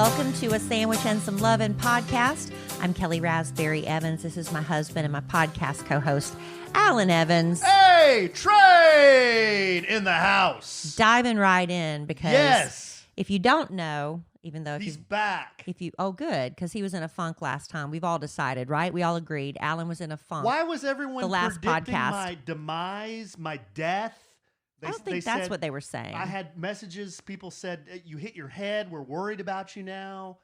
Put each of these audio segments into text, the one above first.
Welcome to A Sandwich and Some Lovin' podcast. I'm Kelly Raspberry Evans. This is my husband and my podcast co-host, Alan Evans. Hey, Trade in the house. Diving right in because if you don't know, even though he's back. Oh, good, because he was in a funk last time. We've all decided, right? We all agreed. Alan was in a funk. Why was everyone the last predicting podcast. my demise, my death? I don't think that's what they were saying. I had messages. People said, you hit your head. We're worried about you now.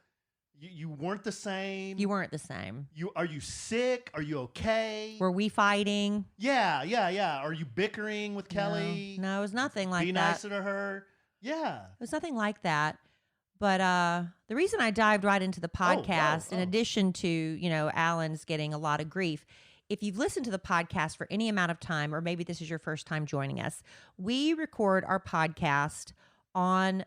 You weren't the same. You weren't the same. Are you sick? Are you okay? Were we fighting? Yeah. Are you bickering with Kelly? No, it was nothing like that. Be nicer to her. Yeah. It was nothing like that. But the reason I dived right into the podcast, in addition to, Alan's getting a lot of grief, if you've listened to the podcast for any amount of time, or maybe this is your first time joining us, we record our podcast on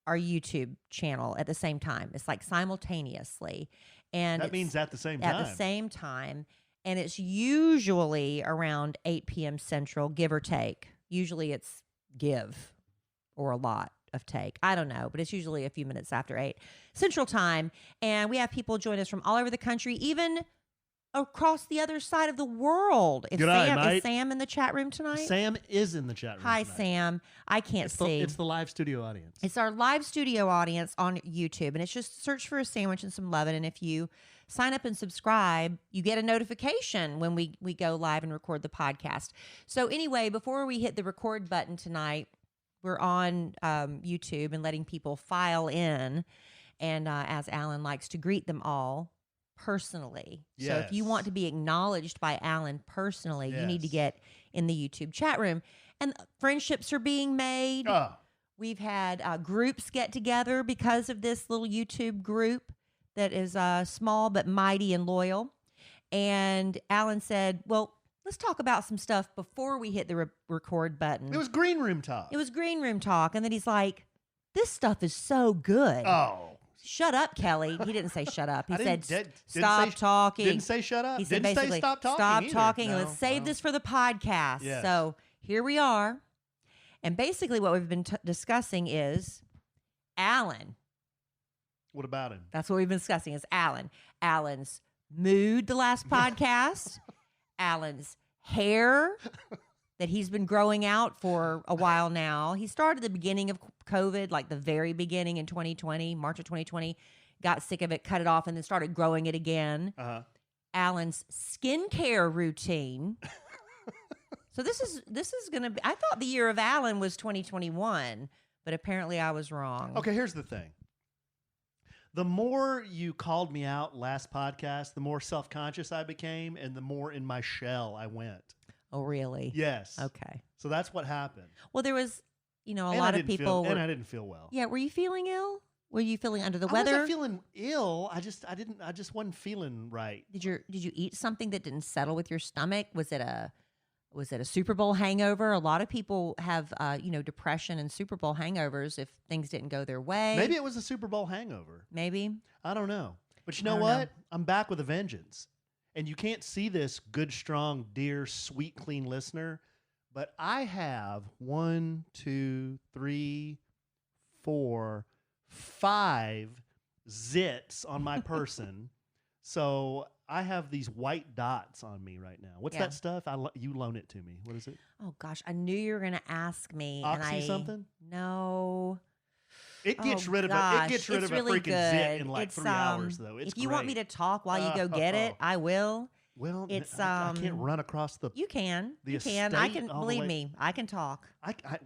our YouTube channel at the same time. It's like simultaneously. And that means at the same time. At the same time. And it's usually around 8 p.m. Central, give or take. Usually it's give or a lot of take. I don't know, but it's usually a few minutes after 8 Central Time. And we have people join us from all over the country, even across the other side of the world. Is Sam in the chat room tonight? Sam is in the chat room Hi, tonight. Sam. I can't see. It's the live studio audience. It's our live studio audience on YouTube, and it's just search for A Sandwich and Some Lovin', and if you sign up and subscribe, you get a notification when we go live and record the podcast. So anyway, before we hit the record button tonight, we're on YouTube and letting people file in, and as Alan likes to greet them all personally. Yes. So if you want to be acknowledged by Alan personally, you need to get in the YouTube chat room. And friendships are being made. We've had groups get together because of this little YouTube group that is small but mighty and loyal. And Alan said, well, let's talk about some stuff before we hit the record button. It was green room talk. And then he's like, this stuff is so good. Oh. Shut up, Kelly. He didn't say shut up. He said, didn't stop talking. Didn't say shut up. He said didn't basically, say stop talking. Stop either. talking. No, Let's save this for the podcast. Yes. So here we are. And basically what we've been discussing is Alan. What about him? That's what we've been discussing is Alan. Alan's mood the last podcast. Alan's hair that he's been growing out for a while now. He started the beginning of COVID, like the very beginning in 2020, March of 2020, got sick of it, cut it off, and then started growing it again. Alan's skincare routine. So this is going to be, I thought the year of Alan was 2021, but apparently I was wrong. Okay, here's the thing. The more you called me out last podcast, the more self-conscious I became and the more in my shell I went. Oh, really? Yes. Okay. So that's what happened. Well, there was, a lot of people. And I didn't feel well. Yeah. Were you feeling ill? Were you feeling under the weather? I wasn't feeling ill. I just wasn't feeling right. Did you eat something that didn't settle with your stomach? Was it a Super Bowl hangover? A lot of people have, depression and Super Bowl hangovers if things didn't go their way. Maybe it was a Super Bowl hangover. Maybe. I don't know. But you know what? I'm back with a vengeance. And you can't see this, good, strong, dear, sweet, clean listener, but I have 1, 2, 3, 4, 5 zits on my person. So I have these white dots on me right now. What's that stuff? You loan it to me. What is it? Oh, gosh. I knew you were going to ask me. Oxy something? No. It gets rid of a really freaking good. zit in like 3 hours, though. It's if you great. want me to talk while you go get it, I will. Well, it's I can't run across the. You can. The you can. I can. Believe me, I can talk.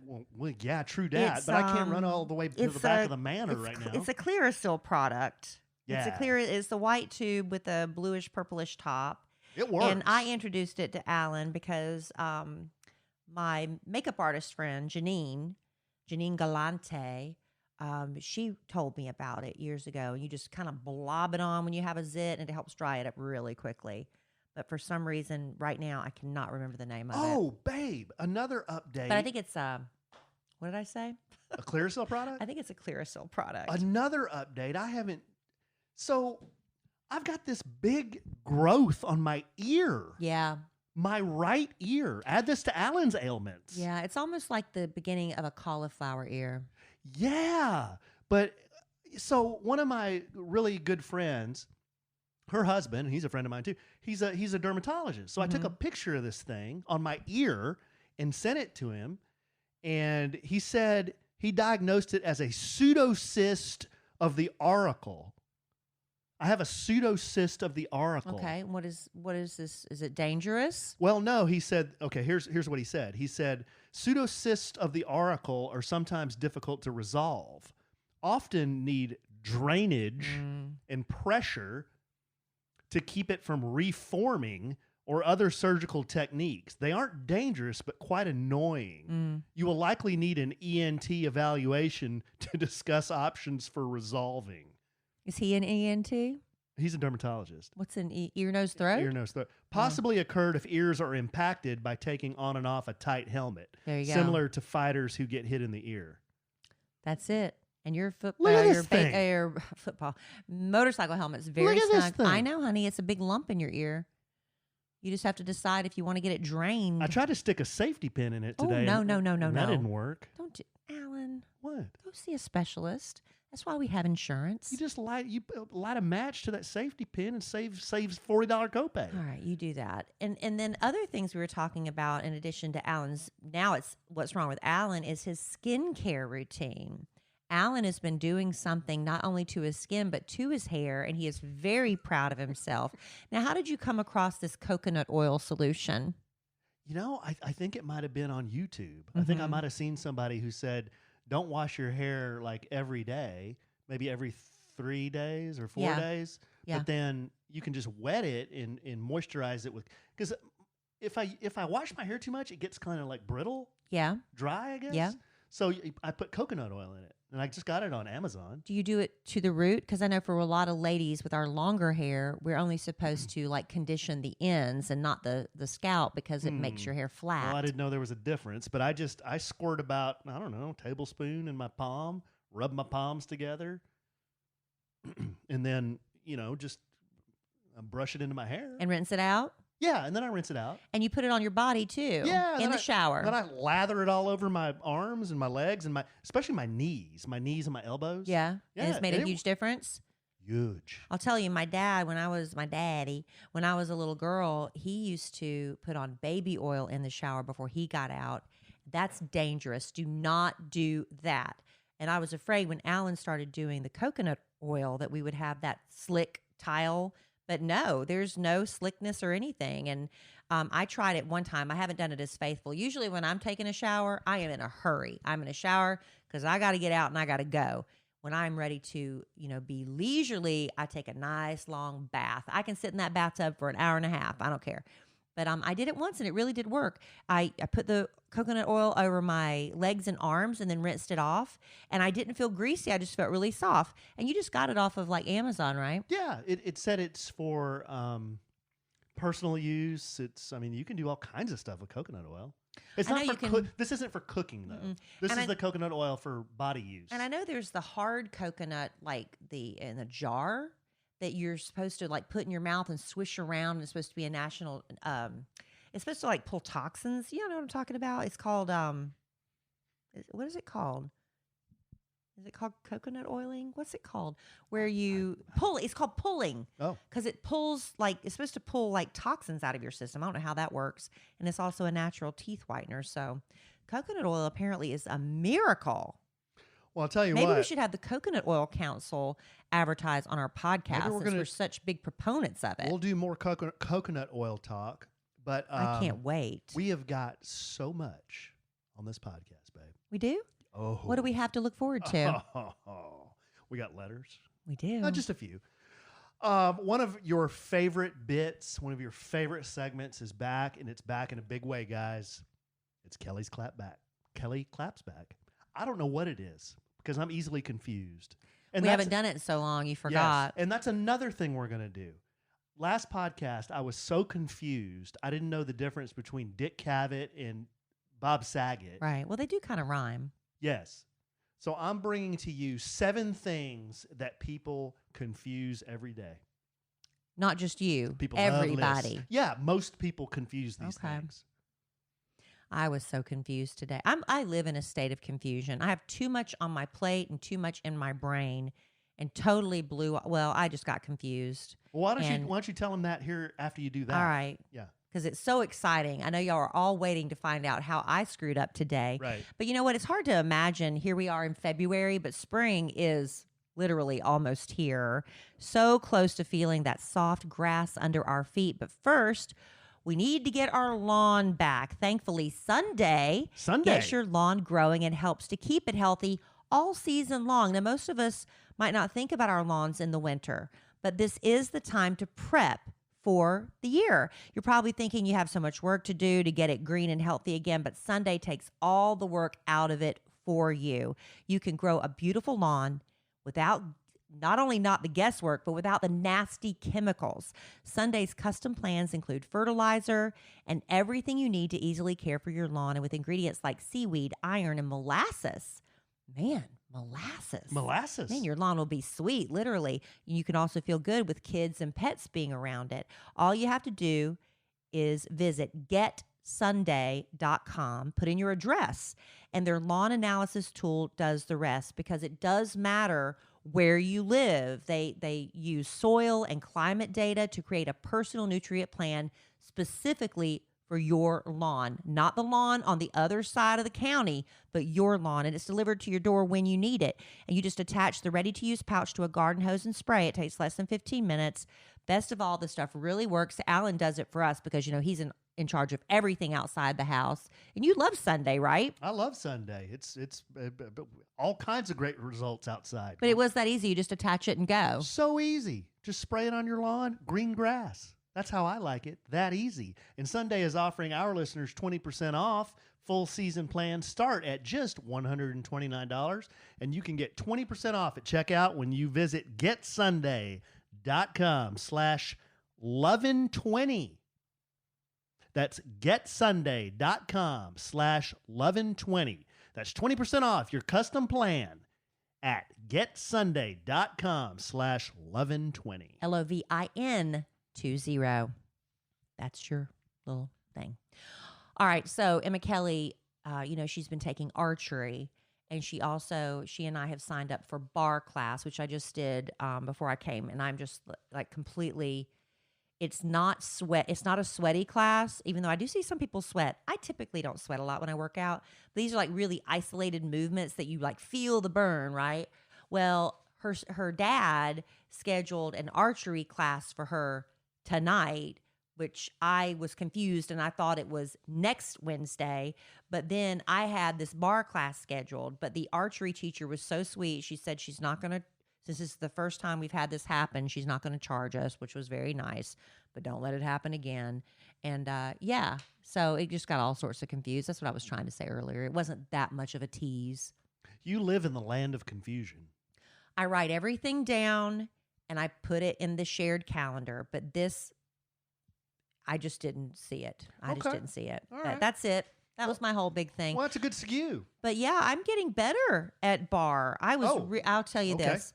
Well, yeah, true that. But I can't run all the way to the back of the manor right now. It's a Clearasil product. Yeah. It's the white tube with a bluish purplish top. It works. And I introduced it to Alan because my makeup artist friend Janine Galante. She told me about it years ago. You just kind of blob it on when you have a zit, and it helps dry it up really quickly. But for some reason, right now, I cannot remember the name of it. Oh, babe, another update. But I think it's what did I say? A Clearasil product? I think it's a Clearasil product. Another update. So I've got this big growth on my ear. Yeah. My right ear. Add this to Alan's ailments. Yeah, it's almost like the beginning of a cauliflower ear. Yeah, but So one of my really good friends, her husband, he's a friend of mine too. He's a dermatologist. So I took a picture of this thing on my ear and sent it to him. And he said he diagnosed it as a pseudocyst of the auricle. I have a pseudocyst of the auricle. Okay. What is this? Is it dangerous? Well, no, he said, okay, here's what he said. He said, pseudocysts of the auricle are sometimes difficult to resolve, often need drainage and pressure to keep it from reforming or other surgical techniques. They aren't dangerous, but quite annoying. You will likely need an ENT evaluation to discuss options for resolving. Is he an ENT? He's a dermatologist. What's an ear, nose, throat? Ear, nose, throat. Possibly occurred if ears are impacted by taking on and off a tight helmet. There you go. Similar to fighters who get hit in the ear. That's it. And your Look at this thing. your football motorcycle helmet's very Look at this snug. thing. I know, honey. It's a big lump in your ear. You just have to decide if you want to get it drained. I tried to stick a safety pin in it today. Oh, and no. That didn't work. Don't do, Alan. What? Go see a specialist. That's why we have insurance. You just light a match to that safety pin and saves $40 copay. All right, you do that. And then other things we were talking about in addition to Alan's, now it's what's wrong with Alan is his skincare routine. Alan has been doing something not only to his skin, but to his hair, and he is very proud of himself. Now, how did you come across this coconut oil solution? You know, I think it might have been on YouTube. I think I might have seen somebody who said, don't wash your hair like every day, maybe every 3 days or 4 days. Yeah. But then you can just wet it and moisturize it with, because if I wash my hair too much, it gets kind of like brittle, dry, I guess. Yeah. So I put coconut oil in it, and I just got it on Amazon. Do you do it to the root? Because I know for a lot of ladies with our longer hair, we're only supposed to like condition the ends and not the scalp because it makes your hair flat. Well, I didn't know there was a difference, but I squirt about, I don't know, a tablespoon in my palm, rub my palms together, and then, just brush it into my hair. And rinse it out? Yeah, and then I rinse it out. And you put it on your body too. Yeah, in the shower. Then I lather it all over my arms and my legs and especially my knees and my elbows. Yeah. And it's made a huge difference. Huge. I'll tell you, my daddy, when I was a little girl, he used to put on baby oil in the shower before he got out. That's dangerous. Do not do that. And I was afraid when Alan started doing the coconut oil that we would have that slick tile. But no, there's no slickness or anything. And I tried it one time. I haven't done it as faithful. Usually when I'm taking a shower, I am in a hurry. I'm in a shower because I got to get out and I got to go. When I'm ready to, be leisurely, I take a nice long bath. I can sit in that bathtub for an hour and a half. I don't care. But I did it once and it really did work. I put the coconut oil over my legs and arms and then rinsed it off. And I didn't feel greasy. I just felt really soft. And you just got it off of like Amazon, right? Yeah, it said it's for personal use. You can do all kinds of stuff with coconut oil. It's not for this isn't for cooking though. This is the coconut oil for body use. And I know there's the hard coconut, like in a jar that you're supposed to like put in your mouth and swish around. It's supposed to be a national. It's supposed to like pull toxins. You know what I'm talking about? It's called what is it called? Is it called coconut oiling? What's it called? Where you pull? It's called pulling. Oh, because it pulls it's supposed to pull like toxins out of your system. I don't know how that works, and it's also a natural teeth whitener. So, coconut oil apparently is a miracle. Well, I'll tell you Maybe what. we should have the Coconut Oil Council advertise on our podcast since we're such big proponents of it. We'll do more coconut oil talk, but I can't wait. We have got so much on this podcast, babe. We do? Oh. What do we have to look forward to? We got letters. We do. Not just a few. One of your favorite bits, one of your favorite segments is back, and it's back in a big way, guys. It's Kellie's Clapback. Kellie claps back. I don't know what it is because I'm easily confused. And we haven't done it in so long, you forgot. Yes, and that's another thing we're going to do. Last podcast, I was so confused. I didn't know the difference between Dick Cavett and Bob Saget. Right. Well, they do kind of rhyme. Yes. So I'm bringing to you 7 things that people confuse every day. Not just you. People everybody. love lists. Yeah, most people confuse these things. I was so confused today. I live in a state of confusion. I have too much on my plate and too much in my brain. and totally blew. Well, I just got confused. Well, why don't you tell them that here after you do that? All right. Yeah. Because it's so exciting. I know y'all are all waiting to find out how I screwed up today. Right. But you know what? It's hard to imagine. Here we are in February, but spring is literally almost here. So close to feeling that soft grass under our feet. But first, we need to get our lawn back. Thankfully, Sunday gets your lawn growing and helps to keep it healthy all season long. Now, most of us might not think about our lawns in the winter, but this is the time to prep for the year. You're probably thinking you have so much work to do to get it green and healthy again, but Sunday takes all the work out of it for you. You can grow a beautiful lawn without not the guesswork, but without the nasty chemicals. Sunday's custom plans include fertilizer and everything you need to easily care for your lawn, and with ingredients like seaweed, iron, and molasses. Man, molasses. Man, your lawn will be sweet, literally. You can also feel good with kids and pets being around it. All you have to do is visit getsunday.com, put in your address, and their lawn analysis tool does the rest, because it does matter where you live. They use soil and climate data to create a personal nutrient plan specifically for your lawn, not the lawn on the other side of the county, but your lawn. And it's delivered to your door when you need it. And you just attach the ready-to-use pouch to a garden hose and spray. It takes less than 15 minutes. Best of all, this stuff really works. Alan does it for us because, he's in charge of everything outside the house. And you love Sunday, right? I love Sunday. It's all kinds of great results outside. But it was that easy. You just attach it and go. So easy. Just spray it on your lawn. Green grass. That's how I like it. That easy. And Sunday is offering our listeners 20% off. Full season plans start at just $129. And you can get 20% off at checkout when you visit getsunday.com/lovin20. That's getsunday.com/lovin20. That's 20% off your custom plan at getsunday.com/lovin20. LOVIN20. That's your little thing. All right. So Emma Kelly, she's been taking archery, and she and I have signed up for bar class, which I just did before I came. And I'm just like completely, it's not a sweaty class, even though I do see some people sweat. I typically don't sweat a lot when I work out. But these are like really isolated movements that you like feel the burn, right? Well, her dad scheduled an archery class for her tonight, which I was confused, and I thought it was next Wednesday. But then I had this bar class scheduled, but the archery teacher was so sweet. She said she's not going to, since this is the first time we've had this happen, she's not going to charge us, which was very nice, but don't let it happen again. And so it just got all sorts of confused. That's what I was trying to say earlier. It wasn't that much of a tease. You live in the land of confusion. I write everything down and I put it in the shared calendar, but this, I just didn't see it. I just didn't see it. All right. That's it. That was my whole big thing. Well, that's a good skew. But yeah, I'm getting better at bar. I'll tell you this.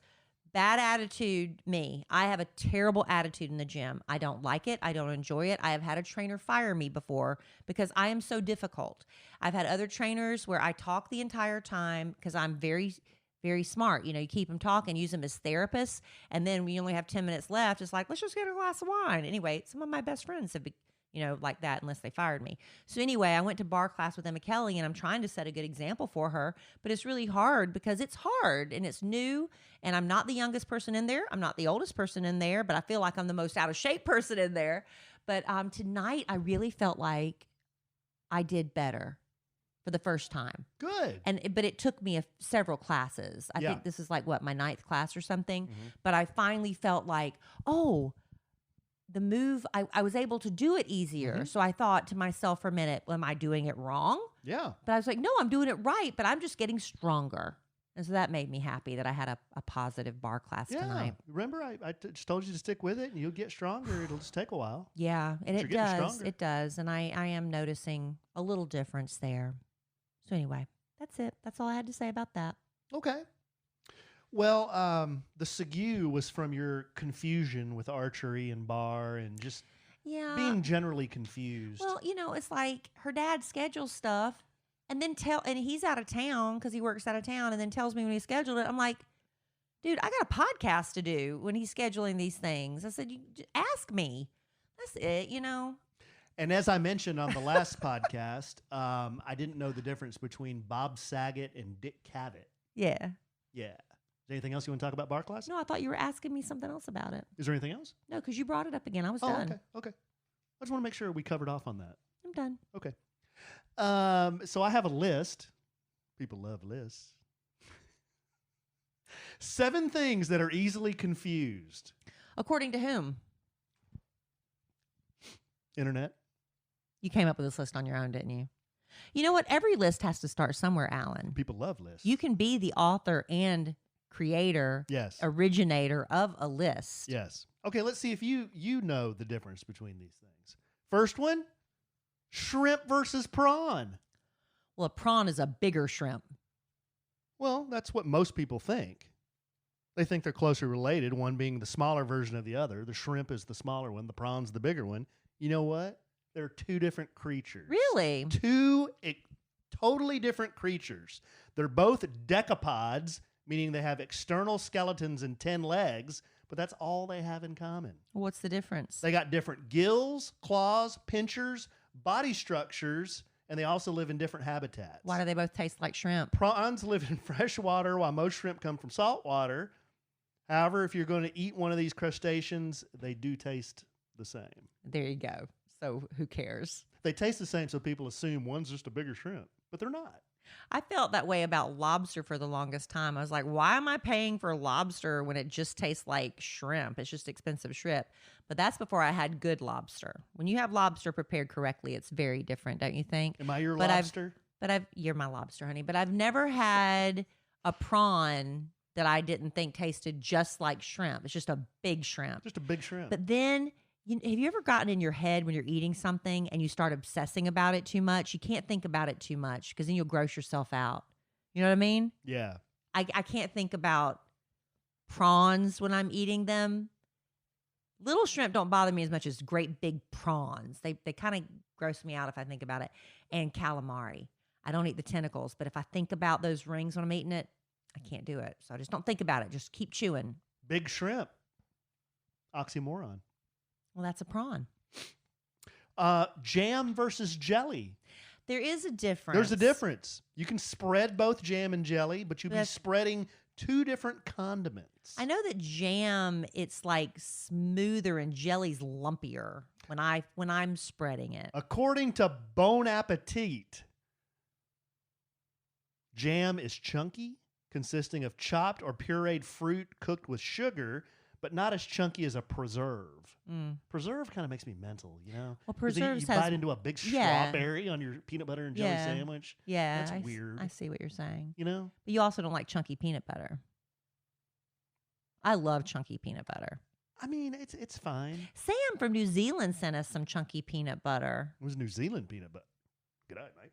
Bad attitude, me. I have a terrible attitude in the gym. I don't like it. I don't enjoy it. I have had a trainer fire me before because I am so difficult. I've had other trainers where I talk the entire time because I'm very, very smart. You keep them talking, use them as therapists. And then when you only have 10 minutes left, it's like, let's just get a glass of wine. Anyway, some of my best friends have been, like that, unless they fired me. So anyway, I went to bar class with Emma Kelly, and I'm trying to set a good example for her, but it's really hard because it's hard and it's new, and I'm not the youngest person in there. I'm not the oldest person in there, but I feel like I'm the most out of shape person in there. But tonight, I really felt like I did better for the first time. Good. But it took me several classes. I think this is like my 9th class or something. Mm-hmm. But I finally felt like, the move, I was able to do it easier. Mm-hmm. So I thought to myself for a minute, am I doing it wrong? Yeah. But I was like, no, I'm doing it right, but I'm just getting stronger. And so that made me happy that I had a positive bar class tonight. Remember, I just told you to stick with it and you'll get stronger. It'll just take a while. Yeah, and But it you're getting does. stronger. It does. And I am noticing a little difference there. So anyway, that's it. That's all I had to say about that. Okay. Well, the segue was from your confusion with archery and bar and just being generally confused. Well, it's like her dad schedules stuff and then and he's out of town because he works out of town and then tells me when he scheduled it. I'm like, Dude, I got a podcast to do when he's scheduling these things. I said, ask me. That's it, And as I mentioned on the last podcast, I didn't know the difference between Bob Saget and Dick Cavett. Yeah. Yeah. Is there anything else you want to talk about bar class? No, I thought you were asking me something else about it. Is there anything else? No, because you brought it up again. I was done. Okay. I just want to make sure we covered off on that. I'm done. Okay. So I have a list. People love lists. 7 things that are easily confused. According to whom? Internet. You came up with this list on your own, didn't you? You know what? Every list has to start somewhere, Alan. People love lists. You can be the author and creator, yes, originator of a list. Yes. Okay, let's see if you know the difference between these things. First one, shrimp versus prawn. Well, a prawn is a bigger shrimp. Well, that's what most people think. They think they're closely related, one being the smaller version of the other. The shrimp is the smaller one, the prawn's the bigger one. You know what? They're 2 different creatures. Really? 2 totally different creatures. They're both decapods, meaning they have external skeletons and 10 legs, but that's all they have in common. What's the difference? They got different gills, claws, pinchers, body structures, and they also live in different habitats. Why do they both taste like shrimp? Prawns live in fresh water, while most shrimp come from salt water. However, if you're going to eat one of these crustaceans, they do taste the same. There you go. So who cares? They taste the same, so people assume one's just a bigger shrimp, but they're not. I felt that way about lobster for the longest time. I was like, why am I paying for lobster when it just tastes like shrimp? It's just expensive shrimp. But that's before I had good lobster. When you have lobster prepared correctly, it's very different, don't you think? Am I your lobster? You're my lobster, honey. But I've never had a prawn that I didn't think tasted just like shrimp. It's just a big shrimp. Just a big shrimp. But then, have you ever gotten in your head when you're eating something and you start obsessing about it too much? You can't think about it too much because then you'll gross yourself out. You know what I mean? Yeah. I can't think about prawns when I'm eating them. Little shrimp don't bother me as much as great big prawns. They kind of gross me out if I think about it. And calamari. I don't eat the tentacles, but if I think about those rings when I'm eating it, I can't do it. So I just don't think about it. Just keep chewing. Big shrimp. Oxymoron. Well, that's a prawn. Jam versus jelly. There is a difference. There's a difference. You can spread both jam and jelly, but you'd be spreading 2 different condiments. I know that jam, it's like smoother and jelly's lumpier when I'm spreading it. According to Bon Appetit, jam is chunky, consisting of chopped or pureed fruit cooked with sugar, but not as chunky as a preserve. Preserve kind of makes me mental, you know? Well, preserves you bite into a big strawberry on your peanut butter and jelly sandwich. Yeah. That's weird. I see what you're saying. You know? But you also don't like chunky peanut butter. I love chunky peanut butter. I mean, it's fine. Sam from New Zealand sent us some chunky peanut butter. It was New Zealand peanut butter. Good night, mate.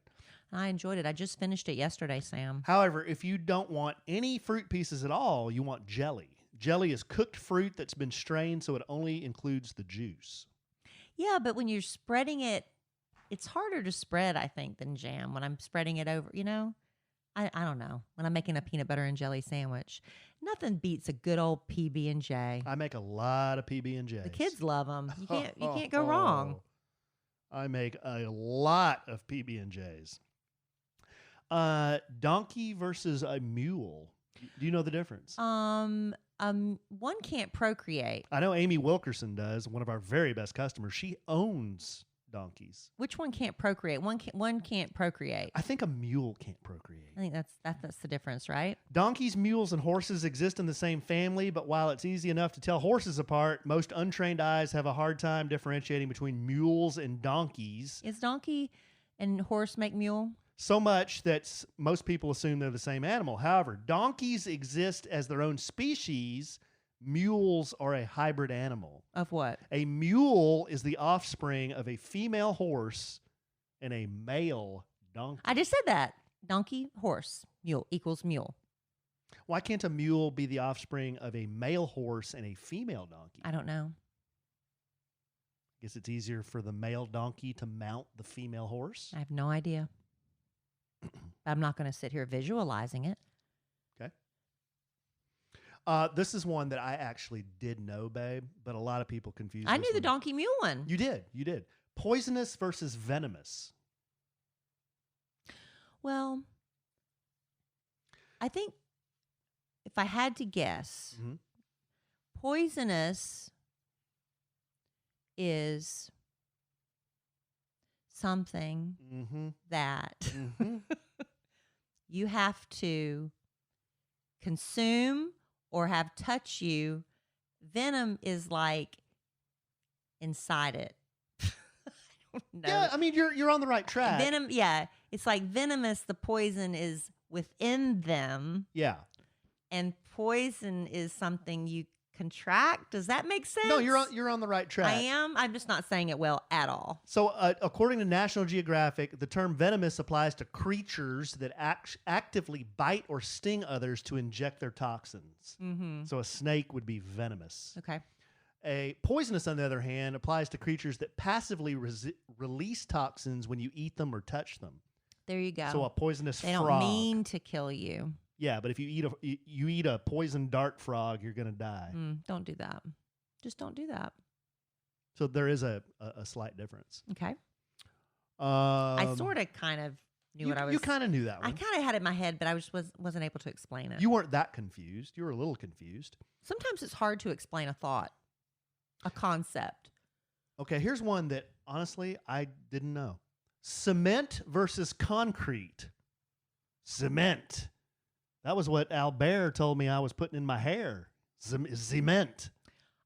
I enjoyed it. I just finished it yesterday, Sam. However, if you don't want any fruit pieces at all, you want jelly. Jelly is cooked fruit that's been strained, so it only includes the juice. Yeah, but when you're spreading it, it's harder to spread, I think, than jam when I'm spreading it over, you know? I don't know. When I'm making a peanut butter and jelly sandwich, nothing beats a good old PB&J. I make a lot of PB&Js. The kids love them. You can't go wrong. I make a lot of PB&Js. Donkey versus a mule. Do you know the difference? One can't procreate. I know Amy Wilkerson does, one of our very best customers. She owns donkeys. Which one can't procreate? One can't procreate. I think a mule can't procreate. I think that's the difference, right? Donkeys, mules, and horses exist in the same family, but while it's easy enough to tell horses apart, most untrained eyes have a hard time differentiating between mules and donkeys. Is donkey and horse make mule? So much that most people assume they're the same animal. However, donkeys exist as their own species. Mules are a hybrid animal. Of what? A mule is the offspring of a female horse and a male donkey. I just said that. Donkey, horse, mule equals mule. Why can't a mule be the offspring of a male horse and a female donkey? I don't know. Guess it's easier for the male donkey to mount the female horse. I have no idea. I'm not going to sit here visualizing it. Okay. This is one that I actually did know, babe, but a lot of people confuse. I this knew the one. donkey mule one. You did. Poisonous versus venomous. Well, I think if I had to guess, Mm-hmm. poisonous is something Mm-hmm. that Mm-hmm. you have to consume or have touch you. Venom is like inside it. I don't know. Yeah, I mean you're on the right track. Venom, yeah. It's like venomous, the poison is within them, Yeah. and poison is something you contract. Does that make sense? No, you're on the right track. I am. I'm just not saying it well at all. So, according to National Geographic, the term venomous applies to creatures that actively bite or sting others to inject their toxins. Mm-hmm. So, a snake would be venomous. Okay. A poisonous, on the other hand, applies to creatures that passively release toxins when you eat them or touch them. There you go. So, a poisonous they frog. don't mean to kill you. Yeah, but if you eat a poison dart frog, you're going to die. Don't do that. Just don't do that. So there is a slight difference. Okay. I sort of kind of knew what I was. You kind of knew that one. I kind of had it in my head, but I just wasn't able to explain it. You weren't that confused. You were a little confused. Sometimes it's hard to explain a thought, a concept. Okay, here's one that honestly I didn't know. Cement versus concrete. Cement. That was what Albert told me I was putting in my hair. Cement.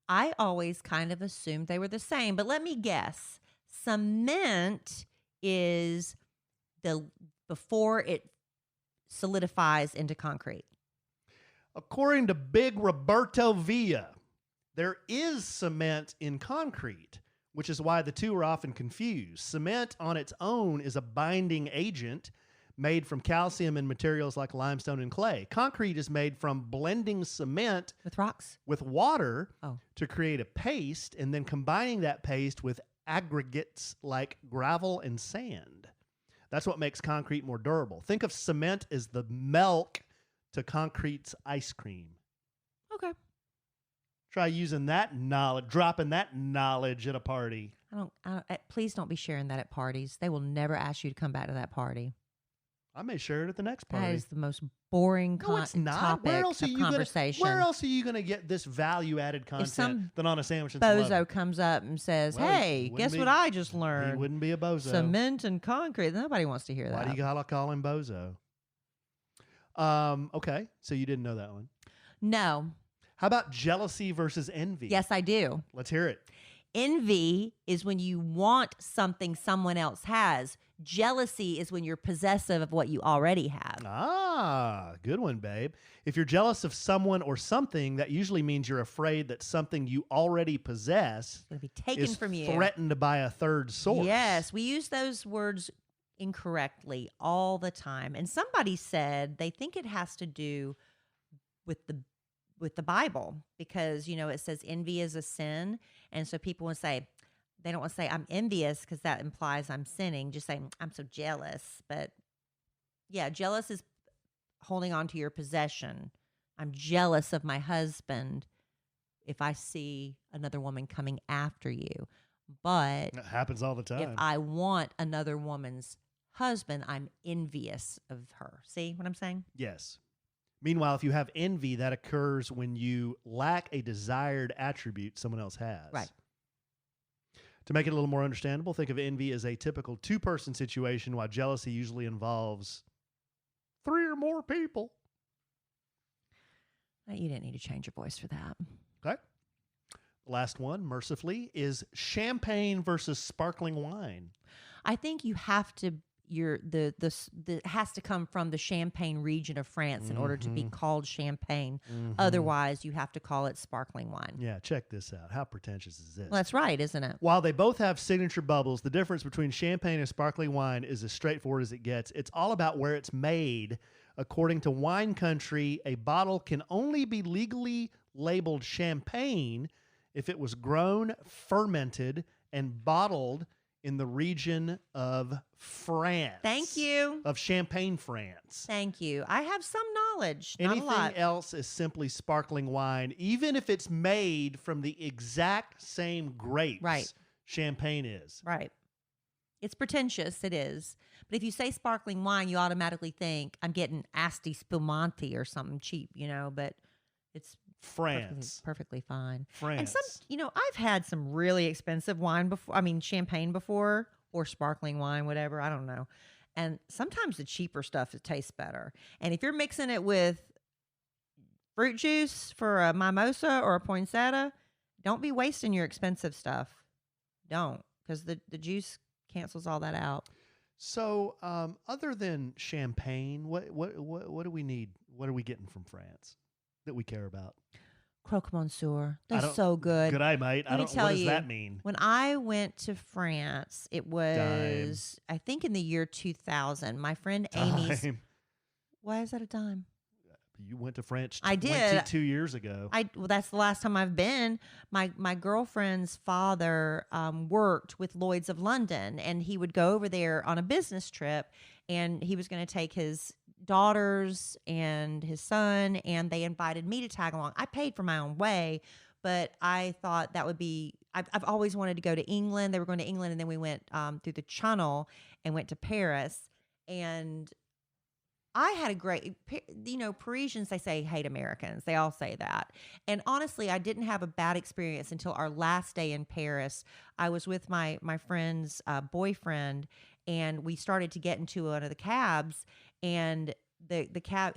I always kind of assumed they were the same, but let me guess. Cement is before it solidifies into concrete. According to Big Roberto Villa, there is cement in concrete, which is why the two are often confused. Cement on its own is a binding agent made from calcium and materials like limestone and clay. Concrete is made from blending cement With rocks? with water Oh. to create a paste and then combining that paste with aggregates like gravel and sand. That's what makes concrete more durable. Think of cement as the milk to concrete's ice cream. Okay. Try using that knowledge, dropping that knowledge at a party. Please don't be sharing that at parties. They will never ask you to come back to that party. I may share it at the next party. That is the most boring No, it's not. topic Where else are of you conversation. where else are you going to get this value-added content some than on a sandwich and some Bozo leather? comes up and says, Well, hey, wouldn't guess be- what I just He learned? wouldn't be a bozo. Cement and concrete. Nobody wants to hear Why that. do you gotta call him bozo? Okay, so you didn't know that one. No. How about jealousy versus envy? Yes, I do. Let's hear it. Envy is when you want something someone else has. Jealousy is when you're possessive of what you already have. Ah, good one, babe. If you're jealous of someone or something, that usually means you're afraid that something you already possess It's going to be taken is from you. threatened by a third source. Yes, we use those words incorrectly all the time. And somebody said they think it has to do with the Bible because, you know, it says envy is a sin. And so people will say, they don't want to say I'm envious because that implies I'm sinning. Just saying I'm so jealous. But yeah, jealous is holding on to your possession. I'm jealous of my husband if I see another woman coming after you. But That happens all the time. if I want another woman's husband, I'm envious of her. See what I'm saying? Yes. Meanwhile, if you have envy, that occurs when you lack a desired attribute someone else has. Right. To make it a little more understandable, think of envy as a typical two-person situation, while jealousy usually involves 3 or more people. You didn't need to change your voice for that. Okay. The last one, mercifully, is champagne versus sparkling wine. I think you have to. It has to come from the Champagne region of France in order to be called champagne. Otherwise, you have to call it sparkling wine. Yeah, check this out. How pretentious is this? Well, that's right, isn't it? While they both have signature bubbles, the difference between champagne and sparkling wine is as straightforward as it gets. It's all about where it's made. According to Wine Country, a bottle can only be legally labeled champagne if it was grown, fermented, and bottled in the region of France. Thank you. Of Champagne, France. Thank you. I have some knowledge. Not Anything a lot. else is simply sparkling wine, even if it's made from the exact same grapes. Right. Champagne is. Right. It's pretentious. It is. But if you say sparkling wine, you automatically think I'm getting Asti Spumante or something cheap, but it's France. perfectly fine. France. And I've had some really expensive wine before. I mean, champagne before, or sparkling wine, whatever. I don't know. And sometimes the cheaper stuff, it tastes better. And if you're mixing it with fruit juice for a mimosa or a poinsettia, don't be wasting your expensive stuff. Don't, because the juice cancels all that out. So, other than champagne, what do we need? What are we getting from France that we care about? Croque Monsieur. They're so good. Good eye, mate. What does that mean? When I went to France, it was, I think, in the year 2000. My friend Amy's. Why is that a dime? You went to France. I did 22 years ago. Well, that's the last time I've been. My girlfriend's father worked with Lloyd's of London, and he would go over there on a business trip, and he was going to take his daughters and his son, and they invited me to tag along. I paid for my own way, but I thought that would be. I've always wanted to go to England. They were going to England, and then we went through the Channel and went to Paris, and I had a great, Parisians, they say hate Americans. They all say that. And honestly, I didn't have a bad experience until our last day in Paris. I was with my friend's boyfriend, and we started to get into one of the cabs, and the cab,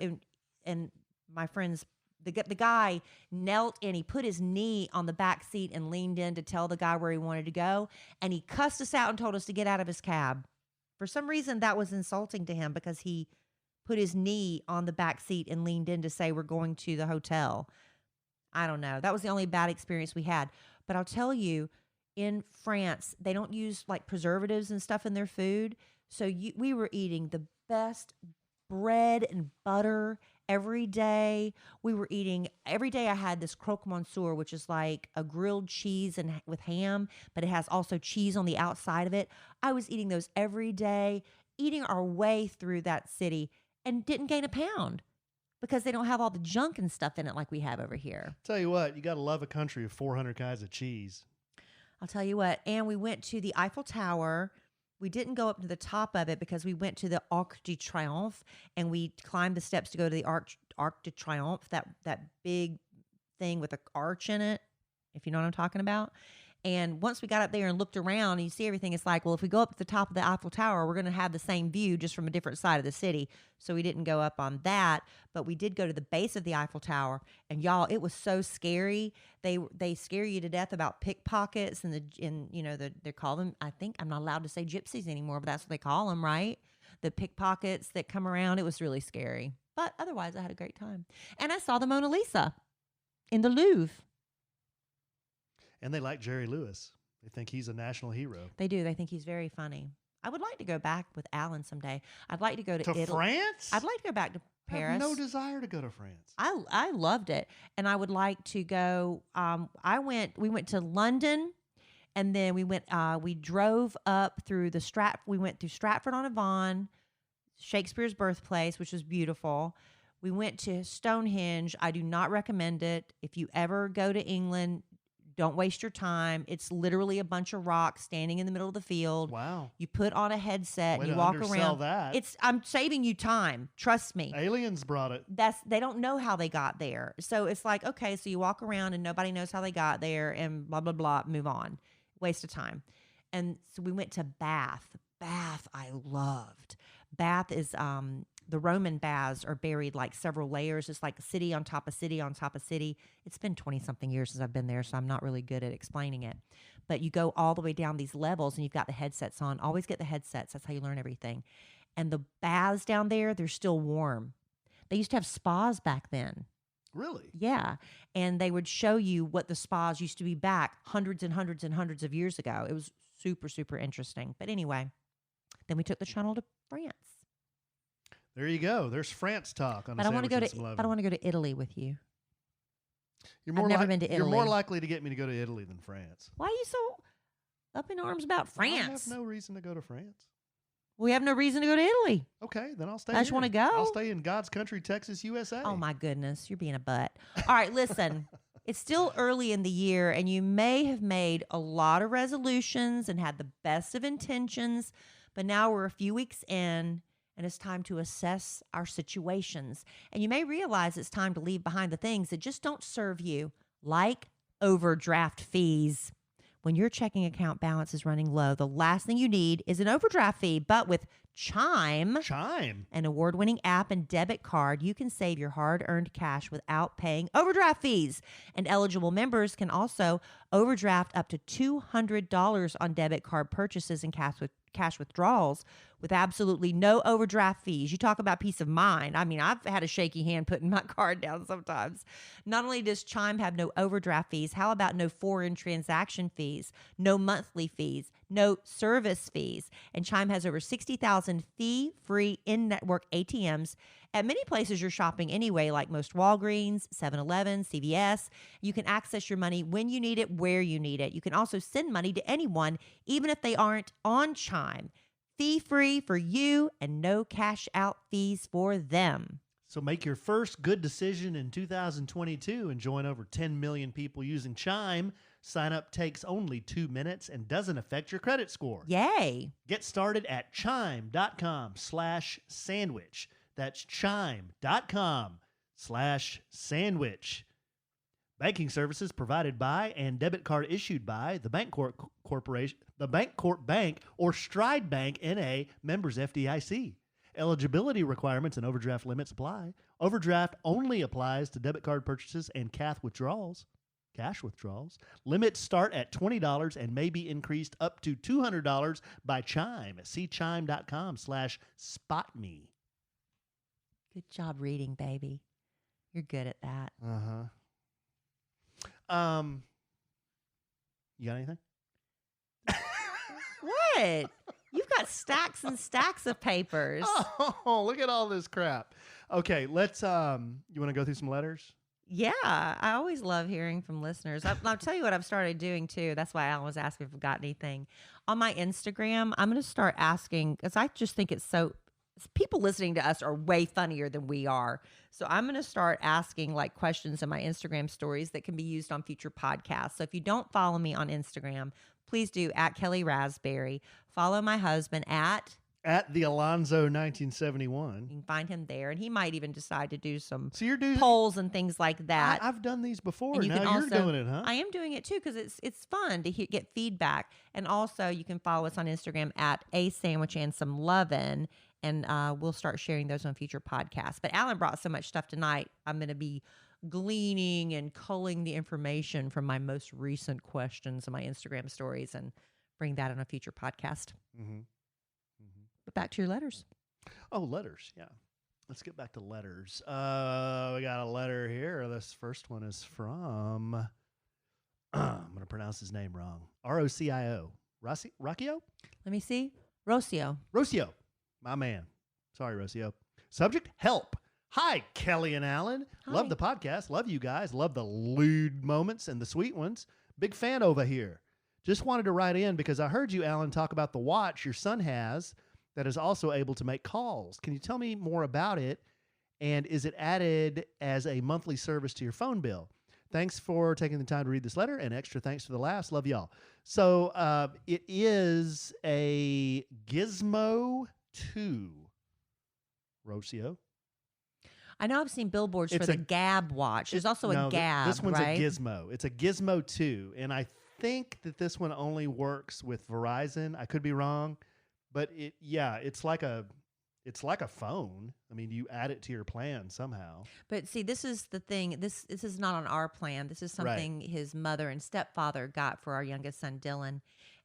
and my friend's, the guy knelt and he put his knee on the back seat and leaned in to tell the guy where he wanted to go. And he cussed us out and told us to get out of his cab. For some reason, that was insulting to him because he put his knee on the back seat and leaned in to say we're going to the hotel. I don't know. That was the only bad experience we had. But I'll tell you, in France, they don't use like preservatives and stuff in their food. So we were eating the best bread and butter every day. We were eating every day. I had this croque monsieur, which is like a grilled cheese and with ham, but it has also cheese on the outside of it. I was eating those every day, eating our way through that city, and didn't gain a pound because they don't have all the junk and stuff in it like we have over here. Tell you what, you got to love a country of 400 kinds of cheese. I'll tell you what. And we went to the Eiffel Tower. We didn't go up to the top of it because we went to the Arc de Triomphe, and we climbed the steps to go to the Arc de Triomphe, that big thing with an arch in it, if you know what I'm talking about. And once we got up there and looked around and you see everything, it's like, well, if we go up to the top of the Eiffel Tower, we're going to have the same view just from a different side of the city. So we didn't go up on that, but we did go to the base of the Eiffel Tower. And y'all, it was so scary. They scare you to death about pickpockets and they call them, I think I'm not allowed to say gypsies anymore, but that's what they call them, right? The pickpockets that come around. It was really scary. But otherwise, I had a great time. And I saw the Mona Lisa in the Louvre. And they like Jerry Lewis. They think he's a national hero. They do. They think he's very funny. I would like to go back with Alan someday. I'd like to go to Italy. France? I'd like to go back to Paris. I have no desire to go to France. I loved it. And I would like to go. We went to London, and then we drove up through we went through Stratford-on-Avon, Shakespeare's birthplace, which was beautiful. We went to Stonehenge. I do not recommend it. If you ever go to England, don't waste your time. It's literally a bunch of rocks standing in the middle of the field. Wow. You put on a headset and you walk around. That. I'm saving you time. Trust me. Aliens brought it. They don't know how they got there. So it's like, okay, so you walk around and nobody knows how they got there and blah, blah, blah, move on. Waste of time. And so we went to Bath. Bath I loved. Bath is the Roman baths are buried like several layers. It's like city on top of city on top of city. It's been 20-something years since I've been there, so I'm not really good at explaining it. But you go all the way down these levels, and you've got the headsets on. Always get the headsets. That's how you learn everything. And the baths down there, they're still warm. They used to have spas back then. Really? Yeah. And they would show you what the spas used to be back hundreds and hundreds and hundreds of years ago. It was super, super interesting. But anyway, then we took the Channel to France. There you go. There's France talk on But I want to go to Italy with you. I've never been to Italy. You're more likely to get me to go to Italy than France. Why are you so? up in arms about I have France. no reason to go to France. We have no reason to go to Italy. Okay, then I'll stay I just here. want to go. I'll stay in God's country, Texas, USA. Oh, my goodness. You're being a butt. All right, listen. It's still early in the year, and you may have made a lot of resolutions and had the best of intentions, but now we're a few weeks in, and it's time to assess our situations. And you may realize it's time to leave behind the things that just don't serve you, like overdraft fees. When your checking account balance is running low, the last thing you need is an overdraft fee. But with Chime, an award-winning app and debit card, you can save your hard-earned cash without paying overdraft fees. And eligible members can also overdraft up to $200 on debit card purchases and cash withdrawals with absolutely no overdraft fees. You talk about peace of mind. I mean, I've had a shaky hand putting my card down sometimes. Not only does Chime have no overdraft fees, how about no foreign transaction fees, no monthly fees, no service fees? And Chime has over 60,000 fee-free in-network ATMs at many places you're shopping anyway, like most Walgreens, 7-Eleven, CVS. You can access your money when you need it, where you need it. You can also send money to anyone, even if they aren't on Chime. Fee-free for you and no cash-out fees for them. So make your first good decision in 2022 and join over 10 million people using Chime. Sign up takes only 2 minutes and doesn't affect your credit score. Yay. Get started at chime.com/sandwich. That's chime.com/sandwich. Banking services provided by and debit card issued by the Bancorp Corporation, the Bancorp Bank, or Stride Bank N.A. members FDIC. Eligibility requirements and overdraft limits apply. Overdraft only applies to debit card purchases and cash withdrawals. Limits start at $20 and may be increased up to $200 by Chime. See chime.com/spotme. Good job reading, baby. You're good at that. You got anything? What? You've got stacks and stacks of papers. Oh, look at all this crap. Okay, let's you want to go through some letters? Yeah, I always love hearing from listeners. I'll tell you what I've started doing too. That's why Alan was asking if I've got anything. On my Instagram, I'm going to start asking, because I just think it's so, people listening to us are way funnier than we are. So I'm going to start asking like questions in my Instagram stories that can be used on future podcasts. So if you don't follow me on Instagram, please do at Kelly Raspberry. Follow my husband at the Alonzo 1971. You can find him there, and he might even decide to do some So you're doing polls and things like that. I've done these before. And you now can you're also, doing it, huh? I am doing it too, because it's fun to get feedback. And also, you can follow us on Instagram at A Sandwich and Some Lovin', and we'll start sharing those on future podcasts. But Alan brought so much stuff tonight. I'm going to be gleaning and culling the information from my most recent questions in my Instagram stories and bring that on a future podcast. But back to your letters. Oh, letters. Yeah. Let's get back to letters. We got a letter here. This first one is from, I'm going to pronounce his name wrong. Rocio. Rocio? Let me see. Rocio. Rocio. My man. Sorry, Rocio. Subject, help. Hi, Kelly and Allen. Hi. Love the podcast. Love you guys. Love the lewd moments and the sweet ones. Big fan over here. Just wanted to write in because I heard you, Alan, talk about the watch your son has that is also able to make calls. Can you tell me more about it? And is it added as a monthly service to your phone bill? Thanks for taking the time to read this letter, and extra thanks for the laughs. Love y'all. So it is a Gizmo 2, Rocio. I know I've seen billboards for the Gab watch. There's also a Gab, this one's right? a Gizmo. It's a Gizmo 2, and I think that this one only works with Verizon. I could be wrong, but it's like a phone. I mean, you add it to your plan somehow. But see, this is the thing. This is not on our plan. This is something his mother and stepfather got for our youngest son, Dylan.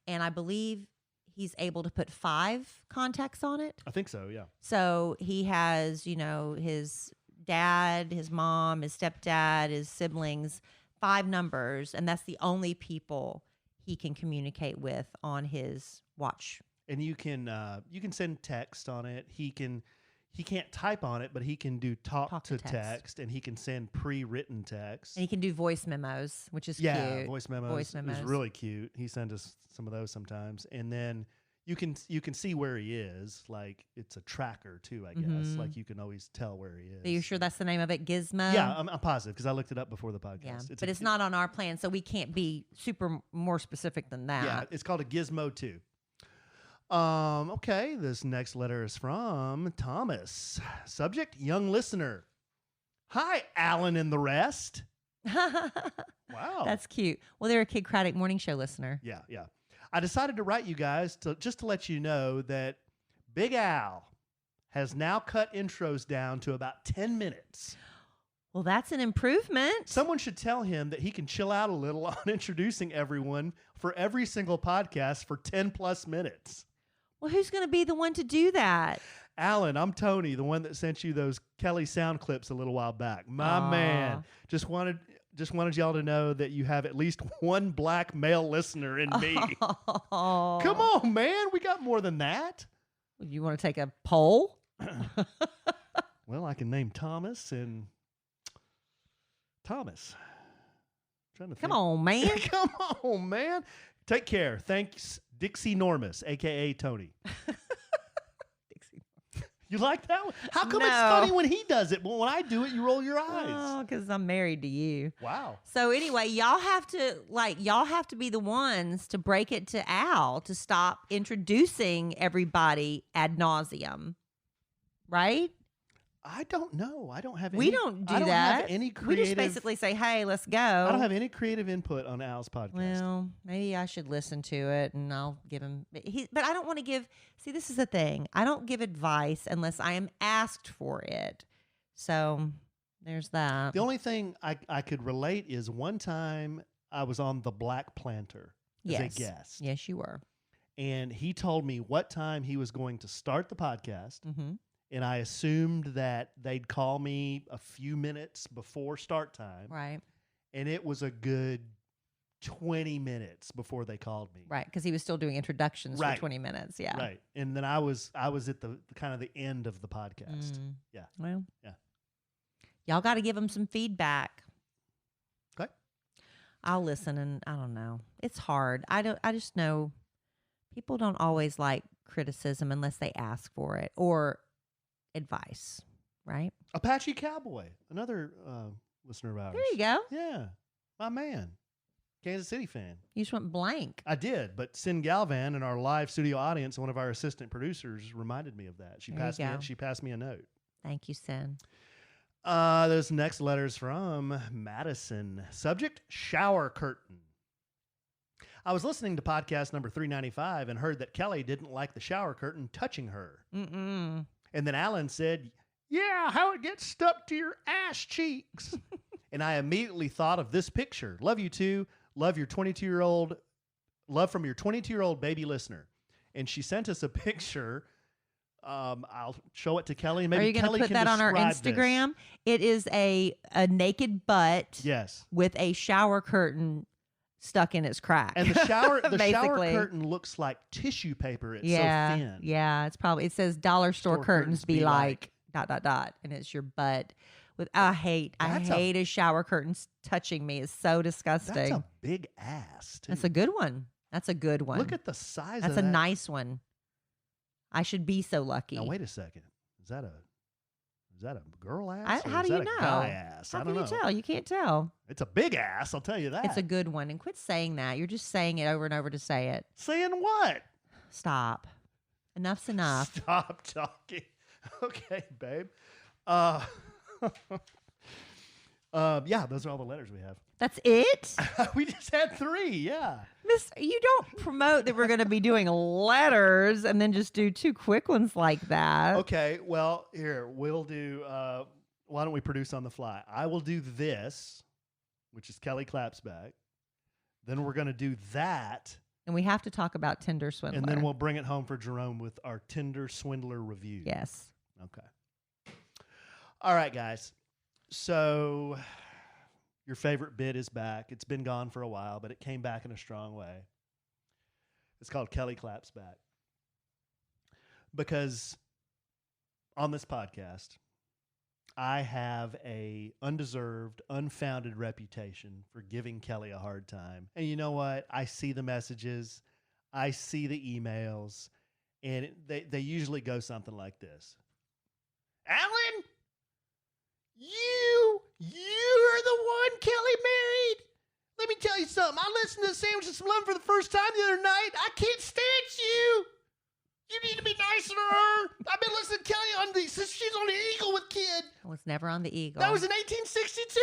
And I believe he's able to put 5 contacts on it. I think so, yeah. So he has, his dad, his mom, his stepdad, his siblings, 5 numbers, and that's the only people he can communicate with on his watch. And you can send text on it. He can he can't type on it, but he can do talk to text. text, and he can send pre-written text. And he can do voice memos, which is yeah, cute. voice memos is really cute. He sends us some of those sometimes, and then you can see where he is. Like it's a tracker too, I guess. Like you can always tell where he is. Are you sure that's the name of it, Gizmo? Yeah, I'm positive because I looked it up before the podcast. Yeah, but it's not on our plan, so we can't be super more specific than that. Yeah, it's called a Gizmo 2. Okay, this next letter is from Thomas. Subject, young listener. Hi, Allen and the rest. Wow. That's cute. Well, they're a Kid Craddock morning show listener. Yeah. I decided to write you guys just to let you know that Big Al has now cut intros down to about 10 minutes. Well, that's an improvement. Someone should tell him that he can chill out a little on introducing everyone for every single podcast for 10 plus minutes. Well, who's going to be the one to do that? Alan, I'm Tony, the one that sent you those Kelly sound clips a little while back. My man, just wanted y'all to know that you have at least one black male listener in me. Oh. Come on, man. We got more than that. You want to take a poll? Well, I can name Thomas and Thomas. Trying to think. Come on, man. Come on, man. Take care. Thanks, Dixie Normus, a.k.a. Tony. You like that one? How come it's funny when he does it, but when I do it, you roll your eyes? Oh, because I'm married to you. Wow. So anyway, y'all have to be the ones to break it to Al to stop introducing everybody ad nauseum, right? I don't know. I don't have. We don't do I don't that. Have any creative, we just basically say, "Hey, let's go." I don't have any creative input on Al's podcast. Well, maybe I should listen to it, and I'll give him. But I don't want to give. See, this is the thing. I don't give advice unless I am asked for it. So there's that. The only thing I could relate is one time I was on the Black Planter as a guest. Yes, you were. And he told me what time he was going to start the podcast. Mm-hmm. And I assumed that they'd call me a few minutes before start time. Right. And it was a good 20 minutes before they called me. Right, because he was still doing introductions for 20 minutes. Yeah. Right. And then I was at the kind of the end of the podcast. Yeah. Well. Yeah. Y'all got to give him some feedback. Okay. I'll listen, and I don't know. It's hard. I just know people don't always like criticism unless they ask for it or advice, right? Apache Cowboy, another listener of ours. There you go. Yeah, my man, Kansas City fan. You just went blank. I did, but Sin Galvan in our live studio audience, one of our assistant producers, reminded me of that. She passed me a note. Thank you, Sin. This next letter's from Madison. Subject, shower curtain. I was listening to podcast number 395 and heard that Kelly didn't like the shower curtain touching her. Mm-mm. And then Alan said, yeah, how it gets stuck to your ass cheeks. And I immediately thought of this picture. Love you too. Love your 22-year-old. Love from your 22-year-old baby listener. And she sent us a picture. I'll show it to Kelly. Maybe Are you going to put that on our Instagram? This. It is a naked butt. Yes. With a shower curtain stuck in its crack. And the shower curtain looks like tissue paper. It's so thin. Yeah, it says dollar store curtains be like ... and it's your butt. I hate a shower curtain touching me. It's so disgusting. That's a big ass, too. That's a good one. Look at the size of that. That's a nice one. I should be so lucky. Now wait a second. Is that a girl ass? How do you know? Guy ass? How can you tell? You can't tell. It's a big ass, I'll tell you that. It's a good one. And quit saying that. You're just saying it over and over to say it. Saying what? Stop. Enough's enough. Stop talking. Okay, babe. Yeah, those are all the letters we have. That's it? We just had 3, yeah. You don't promote that we're going to be doing letters and then just do 2 quick ones like that. Okay, well, here, we'll do, why don't we produce on the fly? I will do this, which is Kelly Claps Back. Then we're going to do that. And we have to talk about Tinder Swindler. And then we'll bring it home for Jerome with our Tinder Swindler review. Yes. Okay. All right, guys. So your favorite bit is back. It's been gone for a while, but it came back in a strong way. It's called Kelly Claps Back. Because on this podcast, I have a undeserved, unfounded reputation for giving Kelly a hard time. And you know what? I see the messages, I see the emails, and they usually go something like this. Allen, you're the one Kelly married. Let me tell you something. I listened to Sandwich and Some Love for the first time the other night. I can't stand you. You need to be nicer to her. I've been listening to Kelly on the since she's on the Eagle with Kid. I was never on the Eagle. That was in 1862.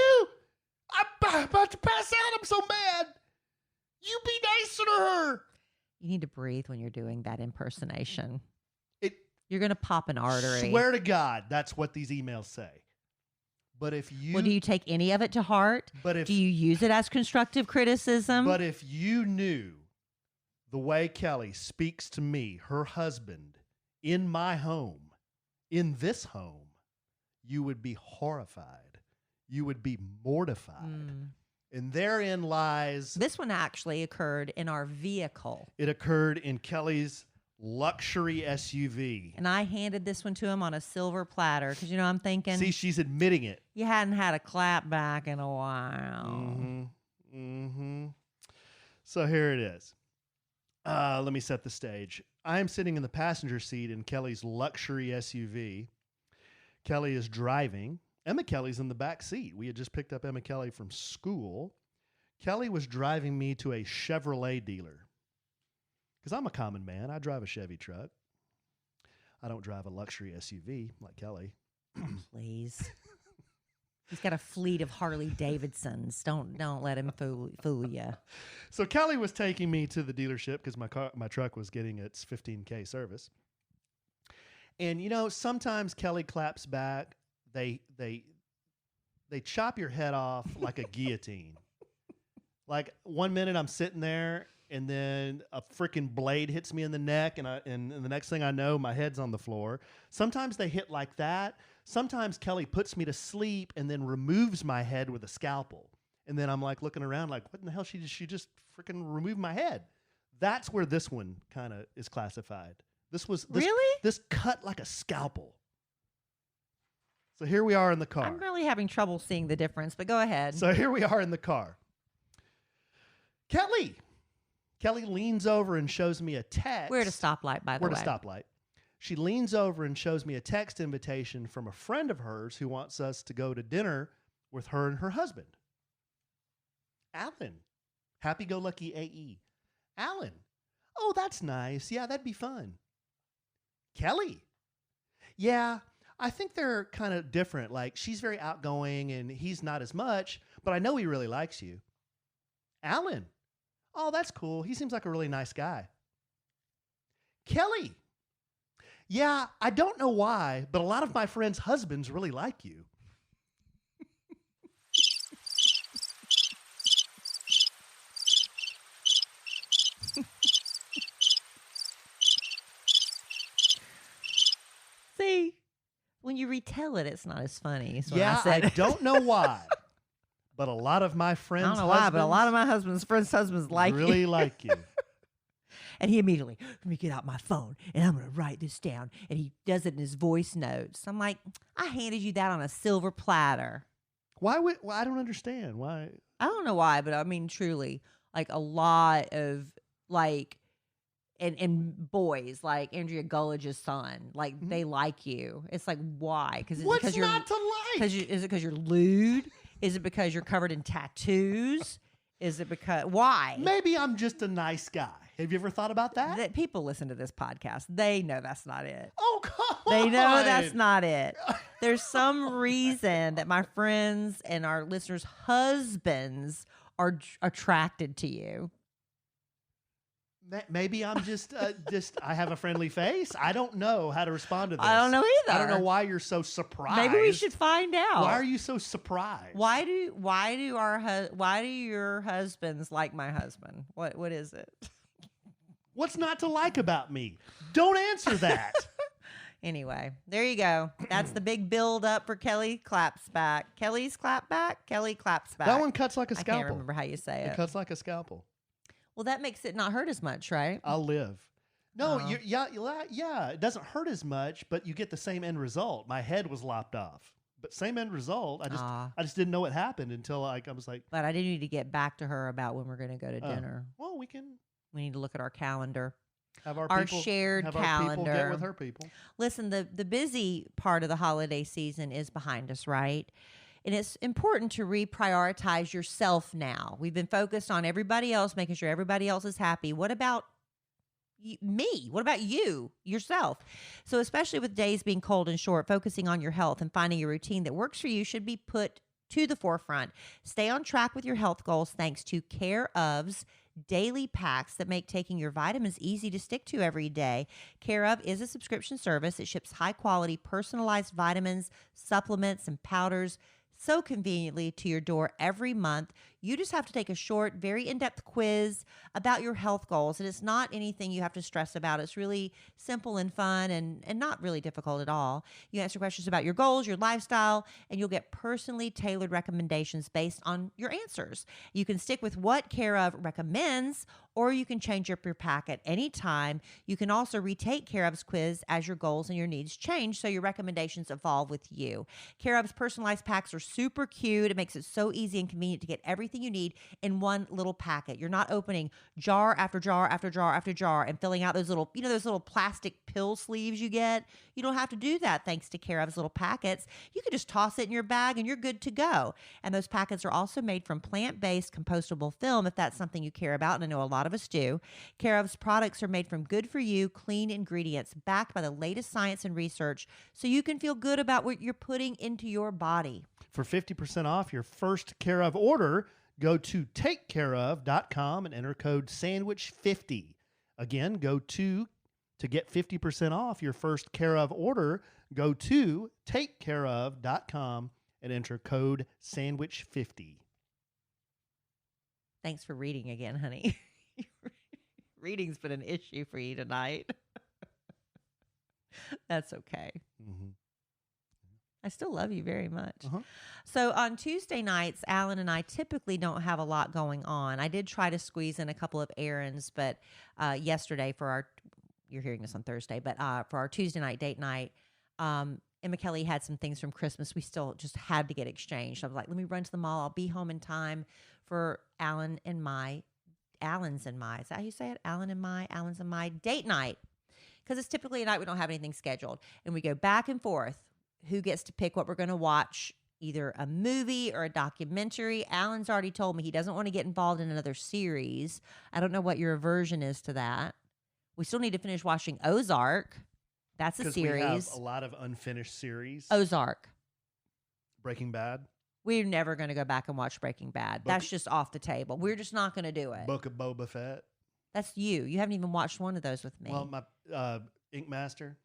I'm about to pass out. I'm so mad. You be nicer to her. You need to breathe when you're doing that impersonation. You're going to pop an artery. Swear to God, that's what these emails say. But if you... Well, do you take any of it to heart? Do you use it as constructive criticism? But if you knew the way Kelly speaks to me, her husband, in my home, in this home, you would be horrified. You would be mortified. And therein lies... This one actually occurred in our vehicle. It occurred in Kelly's luxury SUV. And I handed this one to him on a silver platter because, I'm thinking... See, she's admitting it. You hadn't had a clap back in a while. So here it is. Let me set the stage. I am sitting in the passenger seat in Kelly's luxury SUV. Kelly is driving. Emma Kelly's in the back seat. We had just picked up Emma Kelly from school. Kelly was driving me to a Chevrolet dealer. Because I'm a common man. I drive a Chevy truck. I don't drive a luxury SUV like Kelly. Please. He's got a fleet of Harley Davidsons. Don't let him fool you. So Kelly was taking me to the dealership because my truck was getting its 15K service. And sometimes Kelly claps back. They chop your head off like a guillotine. Like 1 minute I'm sitting there and then a freaking blade hits me in the neck and the next thing I know my head's on the floor. Sometimes they hit like that. Sometimes Kelly puts me to sleep and then removes my head with a scalpel. And then I'm like looking around like, what in the hell? She just freaking removed my head. That's where this one kind of is classified. This cut like a scalpel. So here we are in the car. I'm really having trouble seeing the difference, but go ahead. So here we are in the car. Kelly leans over and shows me a text. We're at a stoplight, by the way. We're at a stoplight. She leans over and shows me a text invitation from a friend of hers who wants us to go to dinner with her and her husband. Allen. Happy-go-lucky AE. Allen. Oh, that's nice. Yeah, that'd be fun. Kelly. Yeah, I think they're kind of different. Like, she's very outgoing and he's not as much, but I know he really likes you. Allen. Oh, that's cool. He seems like a really nice guy. Kelly. Yeah, I don't know why, but a lot of my friends' husbands really like you. See, when you retell it, it's not as funny. Yeah, I don't know why, but a lot of my friends' I don't know why, but a lot of my friends' husbands really like you. And he immediately, let me get out my phone and I'm going to write this down. And he does it in his voice notes. I'm like, I handed you that on a silver platter. Why I don't understand. Why? I don't know why, but I mean, truly, like a lot of like, and boys like Andrea Gullige's son, like they like you. It's like, why? Because what's because not to like? Is it because you're lewd? Is it because you're covered in tattoos? Is it because why? Maybe I'm just a nice guy. Have you ever thought about that? That people listen to this podcast. They know that's not it. Oh, come on. They know that's not it. There's some reason that my friends and our listeners' husbands are attracted to you. Maybe I'm just I have a friendly face. I don't know how to respond to this. I don't know either. I don't know why you're so surprised. Maybe we should find out. Why are you so surprised? Why do your husbands like my husband? What is it? What's not to like about me? Don't answer that. Anyway, there you go. That's the big build up for Kelly claps back. Kelly's clap back. Kelly claps back. That one cuts like a scalpel. I can't remember how you say it. It cuts like a scalpel. Well, that makes it not hurt as much, right? I'll live. No, yeah. It doesn't hurt as much, but you get the same end result. My head was lopped off, but same end result. I just didn't know what happened until I was like. But I do need to get back to her about when we're going to go to dinner. Well, we need to look at our calendar. Have our people, shared have calendar. Our people get with her people. Listen, the busy part of the holiday season is behind us, right? And it's important to reprioritize yourself now. We've been focused on everybody else, making sure everybody else is happy. What about me? What about you, yourself? So especially with days being cold and short, focusing on your health and finding a routine that works for you should be put to the forefront. Stay on track with your health goals thanks to Care of's daily packs that make taking your vitamins easy to stick to every day. Care of is a subscription service. It ships high-quality, personalized vitamins, supplements, and powders so conveniently to your door every month. You just have to take a short, very in-depth quiz about your health goals. And it's not anything you have to stress about. It's really simple and fun and not really difficult at all. You answer questions about your goals, your lifestyle, and you'll get personally tailored recommendations based on your answers. You can stick with what Care of recommends, or you can change up your pack at any time. You can also retake Care of's quiz as your goals and your needs change, so your recommendations evolve with you. Care of's personalized packs are super cute. It makes it so easy and convenient to get everything you need in one little packet. You're not opening jar after jar after jar after jar and filling out those little, those little plastic pill sleeves you get. You don't have to do that thanks to Care of's little packets. You can just toss it in your bag and you're good to go. And those packets are also made from plant-based compostable film, if that's something you care about, and I know a lot of us do. Care of's products are made from good-for-you, clean ingredients backed by the latest science and research, so you can feel good about what you're putting into your body. For 50% off your first Care of order, go to takecareof.com and enter code SANDWICH50. Again, go to get 50% off your first Care of order, go to takecareof.com and enter code SANDWICH50. Thanks for reading again, honey. Reading's been an issue for you tonight. That's okay. Mm-hmm. I still love you very much. Uh-huh. So on Tuesday nights, Alan and I typically don't have a lot going on. I did try to squeeze in a couple of errands, but yesterday you're hearing this on Thursday, but for our Tuesday night date night, Emma Kelly had some things from Christmas we still just had to get exchanged. I was like, let me run to the mall. I'll be home in time for Alan's and my, is that how you say it? Alan's and my date night. Because it's typically a night we don't have anything scheduled. And we go back and forth. Who gets to pick what we're going to watch, either a movie or a documentary. Alan's already told me he doesn't want to get involved in another series. I don't know what your aversion is to that. We still need to finish watching Ozark. That's a series. We have a lot of unfinished series. Ozark. Breaking Bad. We're never going to go back and watch Breaking Bad. That's just off the table. We're just not going to do it. Book of Boba Fett. That's you. You haven't even watched one of those with me. Well, my Ink Master.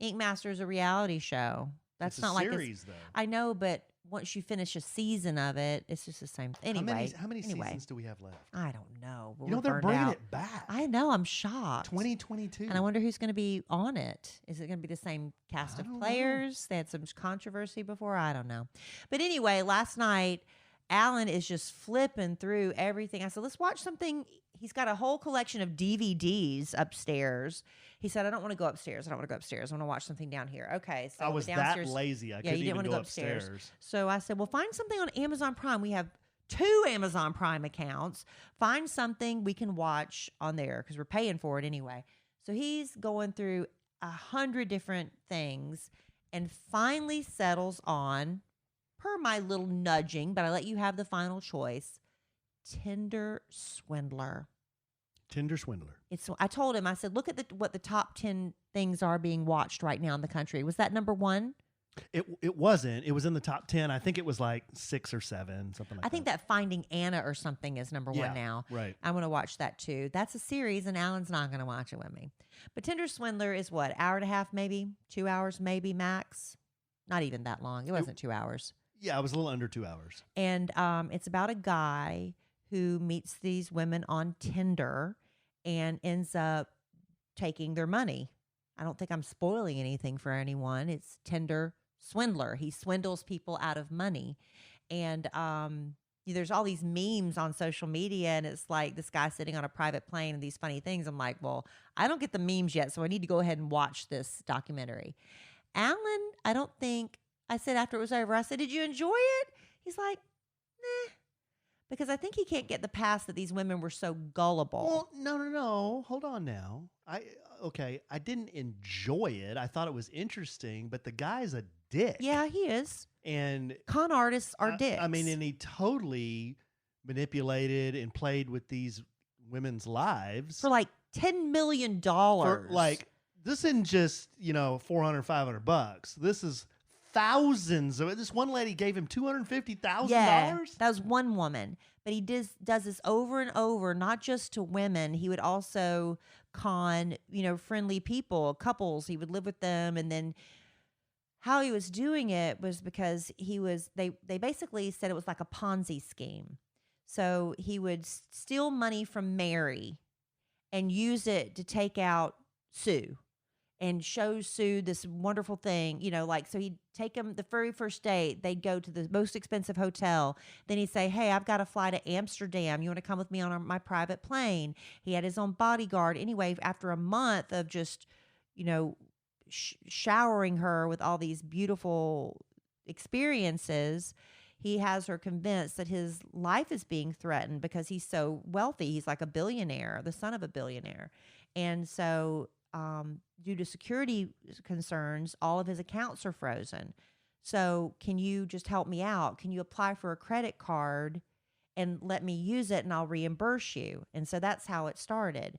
Ink Master is a reality show. That's it's not a like series, though. I know, but once you finish a season of it, it's just the same. Anyway, how many seasons do we have left? I don't know. They're bringing it back. I know. I'm shocked. 2022. And I wonder who's going to be on it. Is it going to be the same cast of players? They had some controversy before. I don't know. But anyway, last night, Alan is just flipping through everything. I said, let's watch something. He's got a whole collection of DVDs upstairs. He said, I don't want to go upstairs. I want to watch something down here. Okay. So I was downstairs, that lazy. I couldn't even go upstairs. So I said, well, find something on Amazon Prime. We have 2 Amazon Prime accounts. Find something we can watch on there because we're paying for it anyway. So he's going through 100 different things and finally settles on, per my little nudging, but I let you have the final choice, Tinder Swindler. Tinder Swindler. I told him, I said, look at what the top 10 things are being watched right now in the country. Was that number 1? It wasn't. It was in the top 10. I think it was like 6 or 7, something like that. I think that Finding Anna or something is number 1 now. Right. I want to watch that too. That's a series, and Alan's not going to watch it with me. But Tinder Swindler is what, hour and a half maybe? 2 hours maybe max? Not even that long. It wasn't 2 hours. Yeah, it was a little under 2 hours. And it's about a guy who meets these women on Tinder and ends up taking their money. I don't think I'm spoiling anything for anyone. It's Tinder Swindler. He swindles people out of money. And, there's all these memes on social media, and it's like this guy sitting on a private plane and these funny things. I'm like, well, I don't get the memes yet, so I need to go ahead and watch this documentary. Alan, I said after it was over, I said, did you enjoy it? He's like, nah. Because I think he can't get the past that these women were so gullible. Well, no. Hold on now. I didn't enjoy it. I thought it was interesting, but the guy's a dick. Yeah, he is. And con artists are dicks. I mean, and he totally manipulated and played with these women's lives. For like $10 million. This isn't just, $400, $500. This is thousands of it. This one lady gave him $250,000. Yeah, that was one woman. But he does this over and over, not just to women. He would also con, friendly people, couples. He would live with them. And then how he was doing it was because they basically said it was like a Ponzi scheme. So he would steal money from Mary and use it to take out Sue. And show Sue this wonderful thing, so he'd take them the very first date. They'd go to the most expensive hotel. Then he'd say, hey, I've got to fly to Amsterdam. You want to come with me on my private plane? He had his own bodyguard. Anyway, after a month of just, showering her with all these beautiful experiences, he has her convinced that his life is being threatened because he's so wealthy. He's like a billionaire, the son of a billionaire. And so due to security concerns, all of his accounts are frozen. So can you just help me out? Can you apply for a credit card and let me use it and I'll reimburse you? And so that's how it started.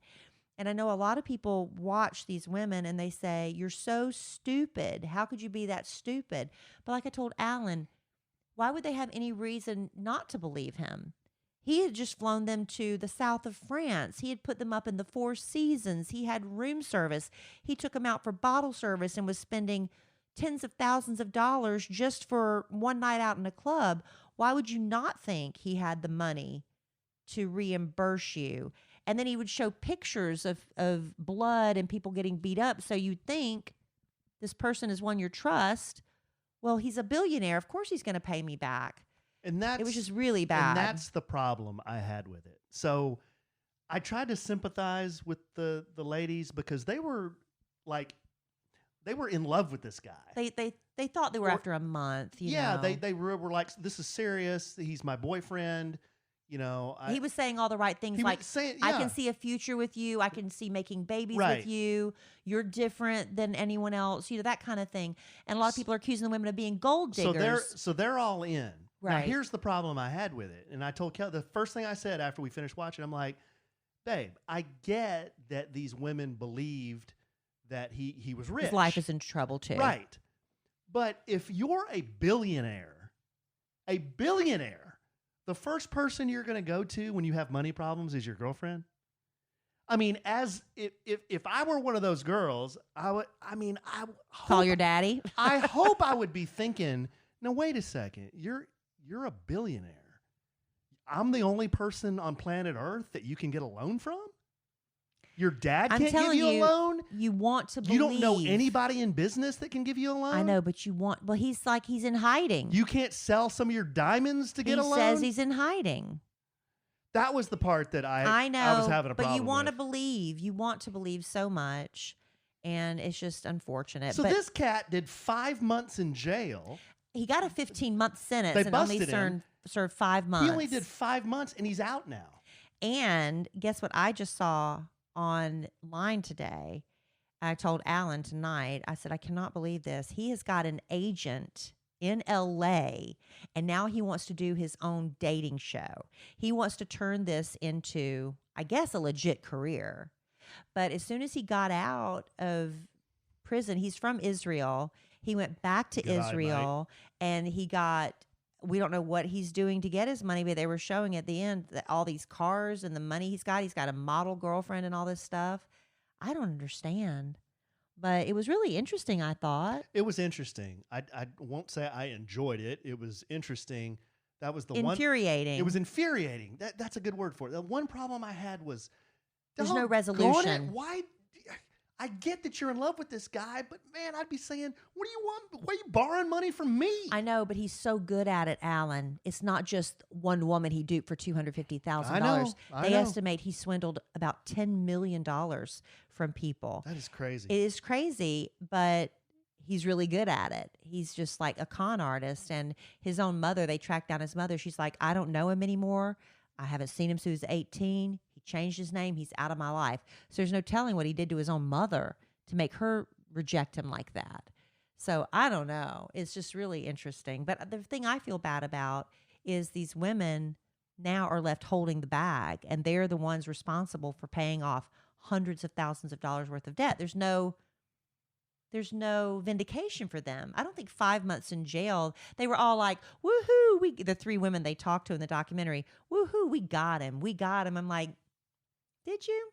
And I know a lot of people watch these women and they say, you're so stupid. How could you be that stupid? But like I told Alan, why would they have any reason not to believe him? He had just flown them to the south of France. He had put them up in the Four Seasons. He had room service. He took them out for bottle service and was spending tens of thousands of dollars just for one night out in a club. Why would you not think he had the money to reimburse you? And then he would show pictures of blood and people getting beat up. So you'd think this person has won your trust. Well, he's a billionaire. Of course he's going to pay me back. And it was just really bad. And that's the problem I had with it. So I tried to sympathize with the ladies because they were in love with this guy. They thought they were after a month. You know? They were like, this is serious. He's my boyfriend. He was saying all the right things, like, I can see a future with you. I can see making babies with you. You're different than anyone else. That kind of thing. And a lot of people are accusing the women of being gold diggers. So they're all in. Right. Now, here's the problem I had with it. And I told Kelly, the first thing I said after we finished watching, I'm like, babe, I get that these women believed that he was rich. His life is in trouble too. Right. But if you're a billionaire, the first person you're going to go to when you have money problems is your girlfriend. I mean, if I were one of those girls, I call your daddy. I hope I would be thinking, now wait a second, you're a billionaire. I'm the only person on planet Earth that you can get a loan from? Your dad can't give you a loan? You want to believe. You don't know anybody in business that can give you a loan? I know, but he's in hiding. You can't sell some of your diamonds to get a loan? He says he's in hiding. That was the part that I know, I was having a problem with. But you want to believe. You want to believe so much, and it's just unfortunate. So this cat did 5 months in jail. He got a 15-month sentence they and only served 5 months. He only did 5 months, and he's out now. And guess what I just saw online today? I told Alan tonight, I said, I cannot believe this. He has got an agent in LA, and now he wants to do his own dating show. He wants to turn this into, I guess, a legit career. But as soon as he got out of prison, he's from Israel. He went back to Israel, and we don't know what he's doing to get his money, but they were showing at the end that all these cars and the money he's got. He's got a model girlfriend and all this stuff. I don't understand. But it was really interesting, I thought. It was interesting. I won't say I enjoyed it. It was interesting. That was the infuriating. It was infuriating. That's a good word for it. The one problem I had was there's no resolution. Why? I get that you're in love with this guy, but man, I'd be saying, what do you want? Why are you borrowing money from me? I know, but he's so good at it, Alan. It's not just one woman he duped for $250,000. I They know. estimate he swindled about $10 million from people. That is crazy. It is crazy, but he's really good at it. He's just like a con artist. And his own mother, they tracked down his mother. She's like, I don't know him anymore. I haven't seen him since he was 18. He changed his name. He's out of my life. So there's no telling what he did to his own mother to make her reject him like that. So I don't know. It's just really interesting. But the thing I feel bad about is these women now are left holding the bag, and they're the ones responsible for paying off hundreds of thousands of dollars worth of debt. There's no vindication for them. I don't think 5 months in jail, they were all like, woohoo, the three women they talked to in the documentary, woohoo, we got him. I'm like, did you?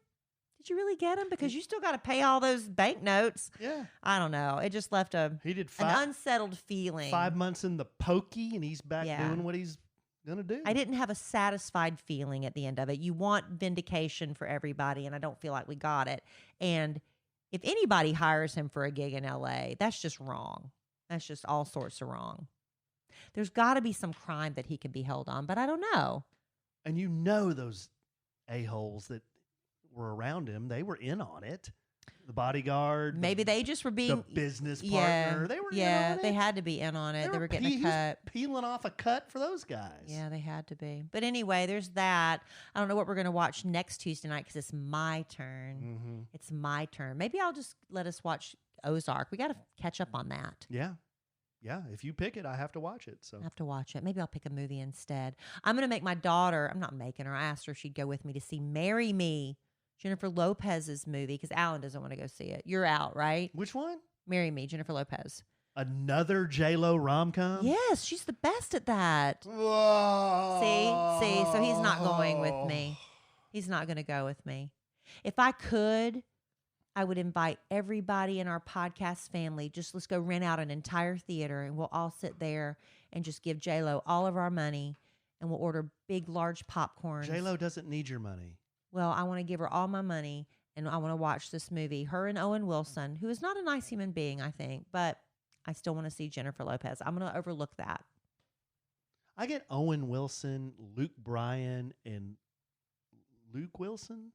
Did you really get him? Because you still got to pay all those bank notes. Yeah. I don't know. It just left He did an unsettled feeling. 5 months in the pokey, and he's back doing what he's going to do. I didn't have a satisfied feeling at the end of it. You want vindication for everybody, and I don't feel like we got it. And if anybody hires him for a gig in LA, that's just wrong. That's just all sorts of wrong. There's got to be some crime that he can be held on, but I don't know. And you know those a-holes that were around him, they were in on it. The bodyguard. Maybe they just were being the business partner. They were in on it. They had to be in on it. They were getting a he cut. was peeling off a cut for those guys. Yeah, they had to be. But anyway, there's that. I don't know what we're going to watch next Tuesday night because it's my turn. Mm-hmm. It's my turn. Maybe I'll just let us watch Ozark. We got to catch up on that. Yeah. Yeah, if you pick it, I have to watch it. So I have to watch it. Maybe I'll pick a movie instead. I'm going to make my daughter, I'm not making her, I asked her if she'd go with me to see Marry Me, Jennifer Lopez's movie, because Alan doesn't want to go see it. You're out, right? Which one? Marry Me, Jennifer Lopez. Another J-Lo rom-com? Yes, she's the best at that. Whoa. See, so he's not going with me. He's not going to go with me. If I could, I would invite everybody in our podcast family. Just let's go rent out an entire theater, and we'll all sit there and just give J-Lo all of our money, and we'll order big, large popcorns. J-Lo doesn't need your money. Well, I want to give her all my money, and I want to watch this movie. Her and Owen Wilson, who is not a nice human being, I think, but I still want to see Jennifer Lopez. I'm going to overlook that. I get Owen Wilson, Luke Bryan, and Luke Wilson.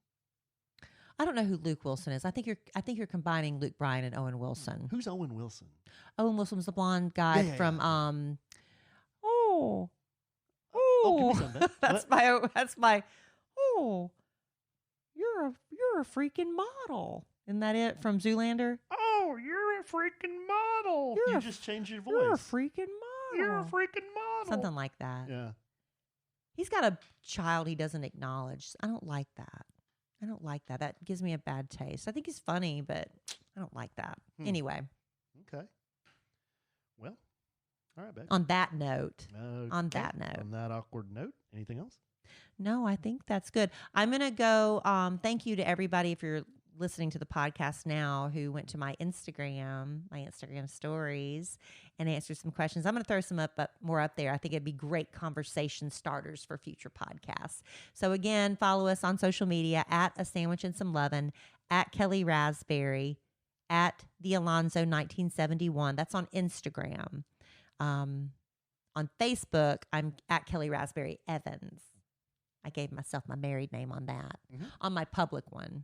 I don't know who Luke Wilson is. I think you're combining Luke Bryan and Owen Wilson. Who's Owen Wilson? Owen Wilson's the blonde guy from give me some of that. that's my you're a freaking model. Isn't that it from Zoolander? Oh, you're a freaking model. You just changed your voice. You're a freaking model. You're a freaking model. Something like that. Yeah. He's got a child he doesn't acknowledge. I don't like that. That gives me a bad taste. I think he's funny, but I don't like that. Anyway. Okay. Well, all right, Beck. On that note. On that awkward note, anything else? No, I think that's good. I'm going to go. Thank you to everybody if you're listening to the podcast now who went to my Instagram stories and answered some questions. I'm going to throw some more up there. I think it'd be great conversation starters for future podcasts. So again, follow us on social media at A Sandwich and Some Lovin', at Kelly Raspberry, at the Alonzo 1971. That's on Instagram. On Facebook, I'm at Kelly Raspberry Evans. I gave myself my married name on that. Mm-hmm. On my public one.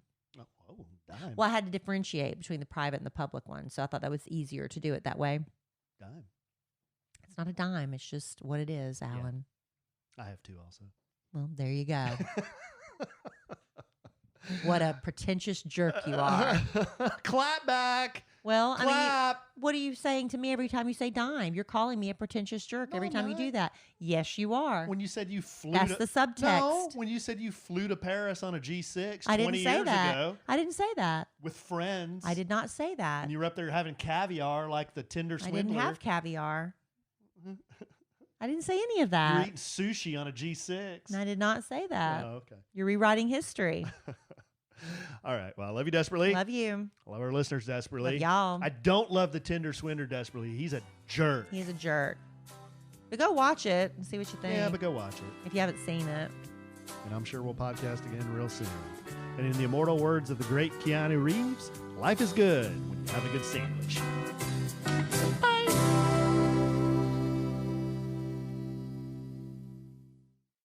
Oh, dime. Well, I had to differentiate between the private and the public one, so I thought that was easier to do it that way. Dime. It's not a dime. It's just what it is, Alan. Yeah. I have two also. Well, there you go. What a pretentious jerk you are. Clap back. Well, Clap. I mean, what are you saying to me every time you say dime? You're calling me a pretentious jerk every time you do that. Yes, you are. When you said you flew That's the subtext. No, when you said you flew to Paris on a G6 I 20 didn't say years that. ago. I didn't say that. With friends. I did not say that. And you were up there having caviar like the Tinder Swindler. I didn't have caviar. I didn't say any of that. You're eating sushi on a G6. I did not say that. Oh, okay. You're rewriting history. All right. Well, I love you desperately. Love you. I love our listeners desperately. Love y'all. I don't love the Tinder Swindler desperately. He's a jerk. He's a jerk. But go watch it and see what you think. Yeah, but go watch it. If you haven't seen it. And I'm sure we'll podcast again real soon. And in the immortal words of the great Keanu Reeves, life is good when you have a good sandwich.